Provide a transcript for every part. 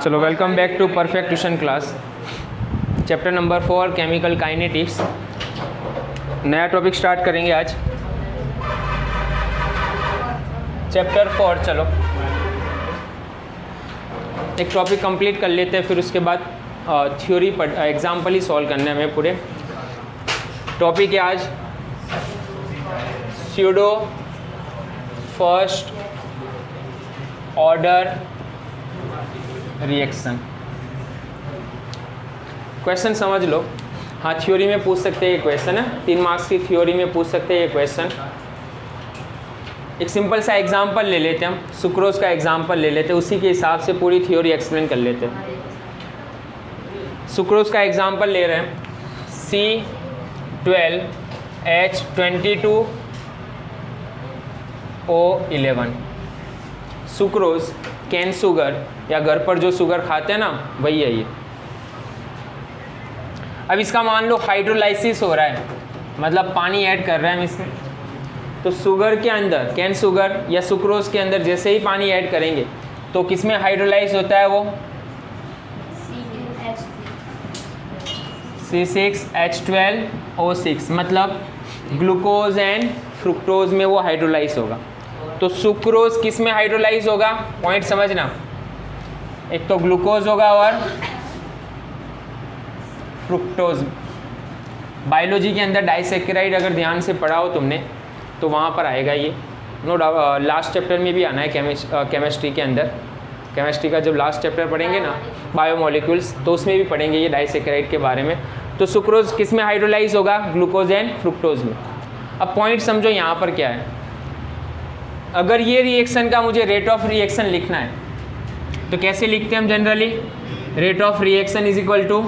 चलो welcome back to perfect tuition class. Chapter number 4 chemical kinetics. नया topic start करेंगे आज। चैप्टर 4 चलो एक टॉपिक कंप्लीट कर लेते हैं, फिर उसके बाद थ्योरी एग्जाम्पल ही सॉल्व करने हैं हमें पूरे। टॉपिक है आज pseudo first order reaction. Question समझ लो। हाँ, थ्योरी में पूछ सकते हैं ये क्वेश्चन है, 3 मार्क्स की थ्योरी में पूछ सकते हैं ये क्वेश्चन। एक सिंपल सा एग्जांपल ले लेते हैं हम, सुक्रोज का एग्जांपल ले लेते हैं, उसी के हिसाब से पूरी थ्योरी एक्सप्लेन कर लेते हैं। सुक्रोज का एग्जांपल ले रहे हैं C12H22O11। सुक्रोज कैन शुगर या घर पर जो शुगर खाते हैं ना, वही है ये। अब इसका मान लो हाइड्रोलाइसिस हो रहा है, मतलब पानी ऐड कर रहे हैं हम इसमें। तो शुगर के अंदर, कैन शुगर या सुक्रोज के अंदर जैसे ही पानी ऐड करेंगे तो किसमें हाइड्रोलाइज होता है वो C6H12O6, मतलब ग्लूकोज एंड फ्रुक्टोज में वो हाइड्रोलाइज होगा। तो सुक्रोज किस में हाइड्रोलाइज होगा, पॉइंट समझना। एक तो ग्लूकोज होगा और फ्रुक्टोज। बायोलॉजी के अंदर डाइसेकेराइड अगर ध्यान से पढ़ा हो तुमने तो वहाँ पर आएगा ये, नो डाउट। लास्ट चैप्टर में भी आना है केमिस्ट्री के अंदर। केमिस्ट्री का जब लास्ट चैप्टर पढ़ेंगे ना, बायोमोलिक्यूल्स, तो उसमें भी पढ़ेंगे ये डाइसेकेराइड के बारे में। तो सुक्रोज किस में हाइड्रोलाइज होगा, ग्लूकोज एंड फ्रुक्टोज में। अब पॉइंट समझो यहाँ पर क्या है। अगर ये रिएक्शन का मुझे रेट ऑफ रिएक्शन लिखना है तो कैसे लिखते हैं हम generally, rate of reaction is equal to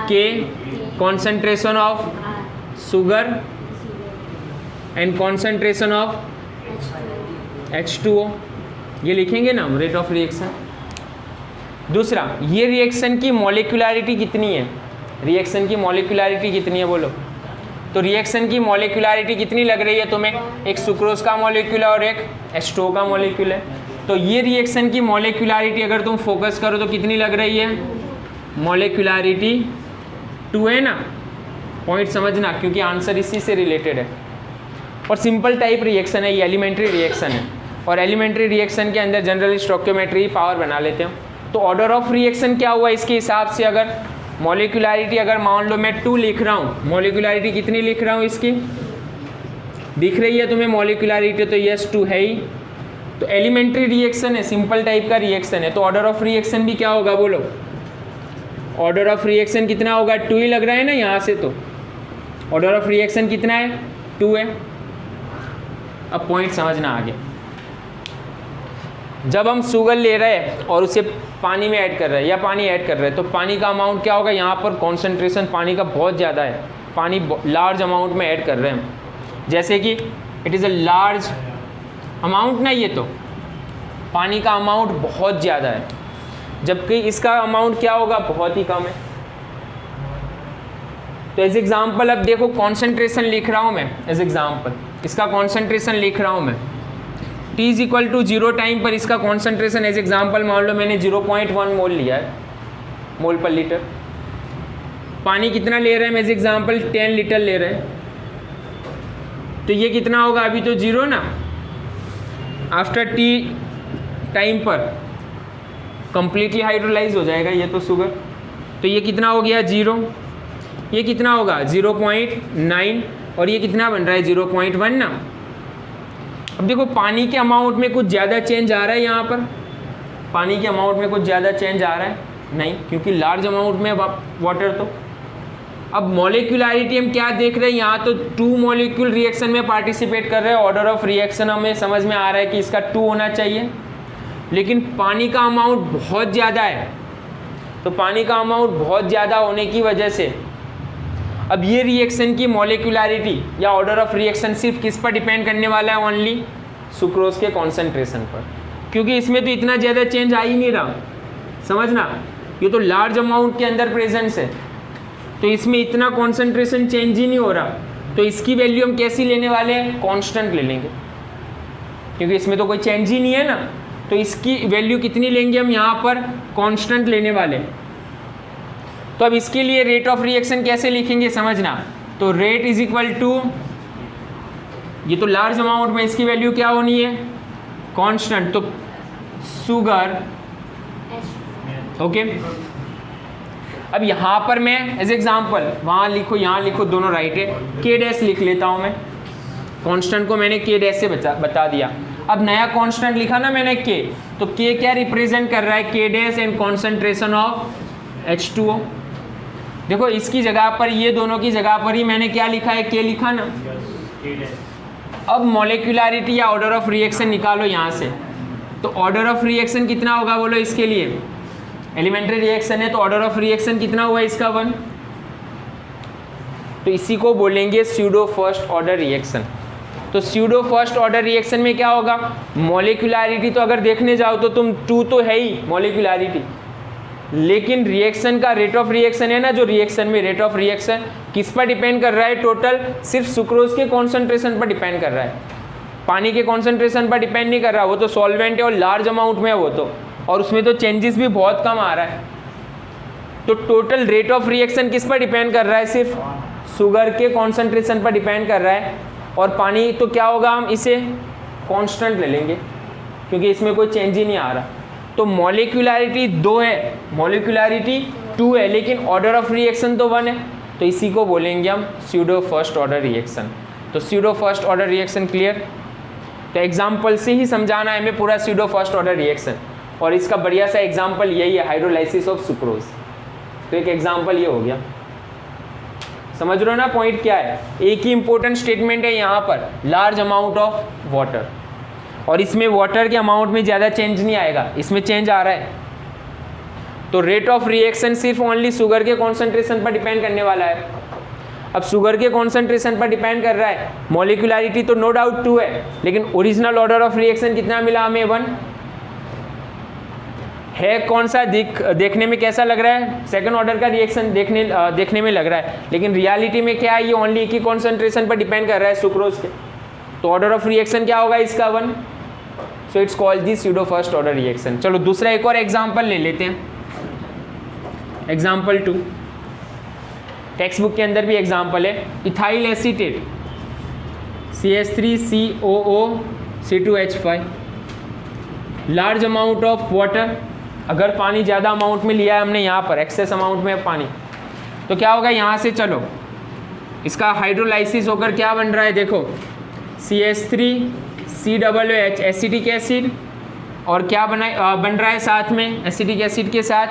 K concentration of sugar and concentration of H2O, ये लिखेंगे ना रेट ऑफ रिएक्शन। दूसरा, ये रिएक्शन की मॉलिक्यूलरिटी कितनी है, रिएक्शन की मॉलिक्यूलरिटी कितनी है बोलो। तो रिएक्शन की मॉलिक्यूलरिटी कितनी लग रही है तुम्हें, एक सुक्रोज का मॉलिक्यूल है और एक H2O का मॉलिक्यूल है। तो ये रिएक्शन की मॉलिक्यूलरिटी अगर तुम फोकस करो तो कितनी लग रही है, मॉलिक्यूलरिटी 2 है ना। पॉइंट समझना, क्योंकि आंसर इसी से रिलेटेड है। और सिंपल टाइप रिएक्शन है ये, एलिमेंट्री रिएक्शन है। और एलिमेंट्री रिएक्शन के अंदर जनरली स्टोइकियोमेट्री पावर बना लेते हैं। तो ऑर्डर ऑफ रिएक्शन क्या हुआ इसके हिसाब से, अगर मॉलिक्यूलरिटी अगर मान लो मैं 2 लिख रहा हूँ, मॉलिक्यूलरिटी कितनी लिख रहा हूँ इसकी, दिख रही है तुम्हें मॉलिक्यूलरिटी, तो यस 2 है ही। तो एलिमेंट्री रिएक्शन है, सिंपल टाइप का रिएक्शन है। तो ऑर्डर ऑफ रिएक्शन भी क्या होगा बोलो, ऑर्डर ऑफ रिएक्शन कितना होगा, 2 ही लग रहा है ना यहाँ से। तो ऑर्डर ऑफ रिएक्शन कितना है, 2 है। अब पॉइंट समझना आगे। जब हम शुगर ले रहे हैं और उसे पानी में ऐड कर रहे हैं या पानी ऐड कर रहे हैं, तो पानी का अमाउंट क्या होगा, यहाँ पर कॉन्सेंट्रेशन पानी का बहुत ज़्यादा है, पानी लार्ज अमाउंट में ऐड कर रहे हैं। जैसे कि it is a large amount ना, ये तो पानी का अमाउंट बहुत ज़्यादा है, जबकि इसका अमाउंट क्या होगा, बहुत ही कम है। तो एज एग्जाम्पल अब देखो, कॉन्सेंट्रेशन लिख रहा हूँ मैं, एज एग्जाम्पल इसका कॉन्सेंट्रेशन लिख रहा हूँ मैं। T is equal to 0 time पर इसका कॉन्सेंट्रेशन एज एग्जाम्पल मान लो मैंने 0.1 मोल लिया है, मोल पर लीटर। पानी कितना ले रहे हैं एज एग्जाम्पल, 10 लीटर ले रहे हैं। तो ये कितना होगा, अभी तो 0 ना, आफ्टर T टाइम पर कंप्लीटली हाइड्रोलाइज हो जाएगा ये तो शुगर। तो ये कितना हो गया, 0। ये कितना होगा, 0.9, और ये कितना बन रहा है, 0.1 ना। अब देखो पानी के अमाउंट में कुछ ज़्यादा चेंज आ रहा है यहाँ पर, पानी के अमाउंट में कुछ ज़्यादा चेंज आ रहा है नहीं, क्योंकि लार्ज अमाउंट में वाटर। तो अब मॉलिक्यूलरिटी हम क्या देख रहे हैं, यहाँ तो 2 मॉलिक्यूल रिएक्शन में पार्टिसिपेट कर रहे हैं। ऑर्डर ऑफ रिएक्शन हमें समझ में आ रहा है कि इसका 2 होना चाहिए, लेकिन पानी का अमाउंट बहुत ज़्यादा है। तो पानी का अमाउंट बहुत ज़्यादा होने की वजह से अब ये रिएक्शन की मॉलिक्यूलरिटी या ऑर्डर ऑफ रिएक्शन सिर्फ किस पर डिपेंड करने वाला है, ओनली सुक्रोज के कॉन्सेंट्रेशन पर, क्योंकि इसमें तो इतना ज़्यादा चेंज आ ही नहीं रहा। समझना, ये तो लार्ज अमाउंट के अंदर प्रेजेंस है, तो इसमें इतना कॉन्सेंट्रेशन चेंज ही नहीं हो रहा। तो इसकी वैल्यू हम कैसी लेने वाले हैं, कांस्टेंट ले लेंगे, क्योंकि इसमें तो कोई चेंज ही नहीं है ना। तो इसकी वैल्यू कितनी लेंगे हम यहाँ पर, कांस्टेंट लेने वाले। तो अब इसके लिए रेट ऑफ रिएक्शन कैसे लिखेंगे समझना। तो रेट इज इक्वल टू, ये तो लार्ज अमाउंट में इसकी वैल्यू क्या होनी है, कांस्टेंट, तो शुगर, ओके। अब यहाँ पर मैं एज एग्जाम्पल, वहाँ लिखो यहाँ लिखो, दोनों राइट है, के डैश लिख लेता हूँ मैं। कांस्टेंट को मैंने के डैश से बता दिया। अब नया कांस्टेंट लिखा ना मैंने के, तो के क्या रिप्रेजेंट कर रहा है, के dash and concentration of H2O। देखो इसकी जगह पर, ये दोनों की जगह पर ही मैंने क्या लिखा है, के लिखा ना। अब मॉलिक्यूलरिटी या ऑर्डर ऑफ रिएक्शन निकालो यहाँ से। तो ऑर्डर ऑफ रिएक्शन कितना होगा बोलो इसके लिए, एलिमेंट्री रिएक्शन है तो ऑर्डर ऑफ रिएक्शन कितना हुआ इसका 1। तो इसी को बोलेंगे स्यूडो फर्स्ट ऑर्डर रिएक्शन। तो स्यूडो फर्स्ट ऑर्डर रिएक्शन में क्या होगा, मॉलिक्यूलरिटी तो अगर देखने जाओ तो तुम 2 तो है ही मॉलिक्यूलरिटी, लेकिन रिएक्शन का रेट ऑफ रिएक्शन है ना, जो रिएक्शन में रेट ऑफ रिएक्शन किस पर डिपेंड कर रहा है, टोटल सिर्फ सुक्रोज के कॉन्सेंट्रेशन पर डिपेंड कर रहा है, पानी के कॉन्सेंट्रेशन पर डिपेंड नहीं कर रहा। वो तो सॉल्वेंट है और लार्ज अमाउंट में है वो तो, और उसमें तो चेंजेस भी बहुत कम आ रहा है। तो टोटल रेट ऑफ रिएक्शन किस पर डिपेंड कर रहा है, सिर्फ शुगर के कॉन्सेंट्रेशन पर डिपेंड कर रहा है। और पानी तो क्या होगा, हम इसे कांस्टेंट ले लेंगे क्योंकि इसमें कोई चेंज ही नहीं आ रहा। तो मॉलिक्यूलरिटी 2 है, मॉलिक्यूलरिटी 2 है, लेकिन ऑर्डर ऑफ रिएक्शन तो 1 है। तो इसी को बोलेंगे हम स्यूडो फर्स्ट ऑर्डर रिएक्शन। तो pseudo first order reaction clear. तो एग्जाम्पल से ही समझाना है हमें पूरा स्यूडो फर्स्ट ऑर्डर रिएक्शन, और इसका बढ़िया सा एग्जाम्पल यही है, हाइड्रोलाइसिस ऑफ सुक्रोज। तो एक एग्जाम्पल ये हो गया, समझ रहे हो ना पॉइंट क्या है। एक ही इंपॉर्टेंट स्टेटमेंट है यहाँ पर, लार्ज अमाउंट ऑफ वाटर, और इसमें वाटर के अमाउंट में ज़्यादा चेंज नहीं आएगा, इसमें चेंज आ रहा है। तो रेट ऑफ रिएक्शन सिर्फ ओनली शुगर के कॉन्सेंट्रेशन पर डिपेंड करने वाला है। अब शुगर के कॉन्सेंट्रेशन पर डिपेंड कर रहा है, मॉलिक्यूलरिटी तो नो डाउट 2 है, लेकिन ओरिजिनल ऑर्डर ऑफ रिएक्शन कितना मिला हमें, 1 है। कौन सा देखने में कैसा लग रहा है, सेकंड ऑर्डर का रिएक्शन देखने में लग रहा है, लेकिन रियलिटी में क्या है, ये ओनली एक ही कॉन्सेंट्रेशन पर डिपेंड कर रहा है, सुक्रोज के। तो ऑर्डर ऑफ रिएक्शन क्या होगा इसका, 1। So it's called the pseudo first order reaction. चलो दूसरा एक और एग्जाम्पल ले लेते हैं, एग्जाम्पल 2। टेक्स्ट बुक के अंदर भी एग्जाम्पल है, ethyl acetate CH3COO C2H5, large amount of water. अगर पानी ज़्यादा अमाउंट में लिया है हमने, यहाँ पर एक्सेस अमाउंट में पानी, तो क्या होगा, यहाँ से चलो इसका हाइड्रोलाइसिस होकर क्या बन रहा है, देखो CH3COOH एसिटिक एसिड, और क्या बन रहा है साथ में एसिटिक एसिड के साथ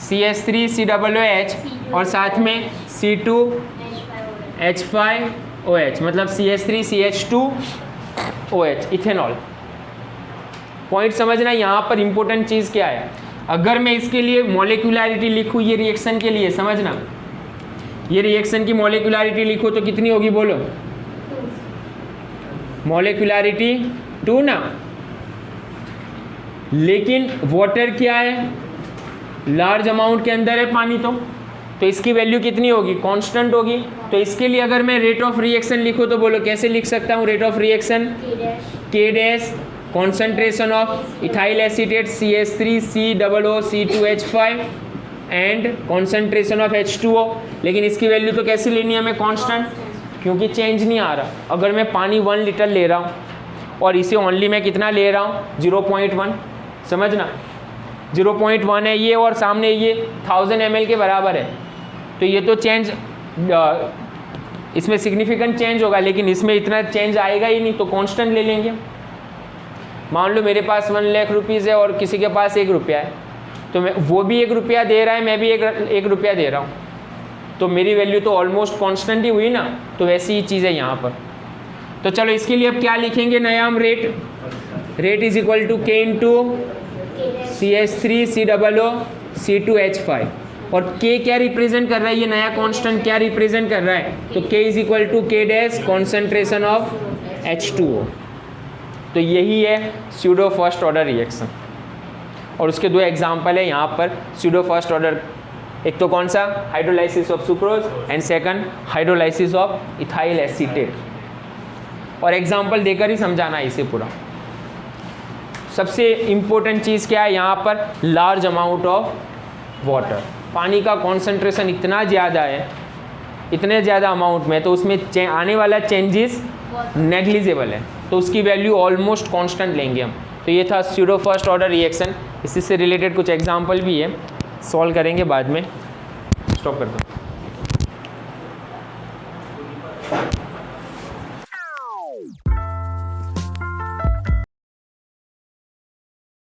CH3COOH, और साथ में C2H5OH, मतलब CH3CH2OH, इथेनॉल। पॉइंट समझना, यहाँ पर इंपॉर्टेंट चीज़ क्या है। अगर मैं इसके लिए मॉलिक्यूलरिटी लिखूँ, ये रिएक्शन के लिए समझना, ये रिएक्शन की मॉलिक्यूलरिटी लिखो तो कितनी होगी बोलो, मॉलिक्यूलरिटी 2 ना, लेकिन वाटर क्या है, लार्ज अमाउंट के अंदर है पानी, तो इसकी वैल्यू कितनी होगी, कांस्टेंट होगी। तो इसके लिए अगर मैं रेट ऑफ रिएक्शन लिखूँ तो बोलो कैसे लिख सकता हूँ, रेट ऑफ रिएक्शन के dash concentration of ethyl acetate CH3COO C2H5 and concentration of H2O, लेकिन इसकी वैल्यू तो कैसे लेनी है हमें, कांस्टेंट, क्योंकि चेंज नहीं आ रहा। अगर मैं पानी 1 लीटर ले रहा हूँ और इसे ओनली मैं कितना ले रहा हूँ, 0.1, समझना 0.1 है ये, और सामने ये 1000 ml के बराबर है, तो ये तो चेंज, इसमें सिग्निफिकेंट चेंज होगा, लेकिन इसमें इतना चेंज आएगा ही नहीं, तो कांस्टेंट ले लेंगे। मान लो मेरे पास 1 लाख रुपीज़ है और किसी के पास 1 रुपया है, तो मैं, वो भी 1 रुपया दे रहा है, मैं भी 1 रुपया दे रहा हूँ, तो मेरी वैल्यू तो ऑलमोस्ट कांस्टेंट ही हुई ना। तो वैसी ही चीज़ है यहाँ पर। तो चलो इसके लिए अब क्या लिखेंगे नया हम, rate is equal to K into CH3COO C2H5, और K क्या रिप्रेजेंट कर रहा है, ये नया कांस्टेंट क्या रिप्रेजेंट कर रहा है, तो K is equal to K dash concentration of H2O। तो यही है स्यूडो फर्स्ट ऑर्डर रिएक्शन, और उसके 2 एग्जाम्पल है यहाँ पर स्यूडो फर्स्ट ऑर्डर। एक तो कौन सा, hydrolysis of sucrose, and second hydrolysis of ethyl acetate. और एग्जाम्पल देकर ही समझाना है इसे पूरा। सबसे इम्पोर्टेंट चीज़ क्या है यहाँ पर, लार्ज अमाउंट ऑफ वाटर, पानी का कॉन्सेंट्रेशन इतना ज़्यादा है, इतने ज़्यादा अमाउंट में, तो उसमें आने वाला चेंजेस नेग्लिजिबल है, तो उसकी वैल्यू ऑलमोस्ट कांस्टेंट लेंगे हम। तो ये था स्यूडो फर्स्ट ऑर्डर रिएक्शन। इसी से रिलेटेड कुछ एग्जांपल भी है, सॉल्व करेंगे बाद में। स्टॉप कर दो।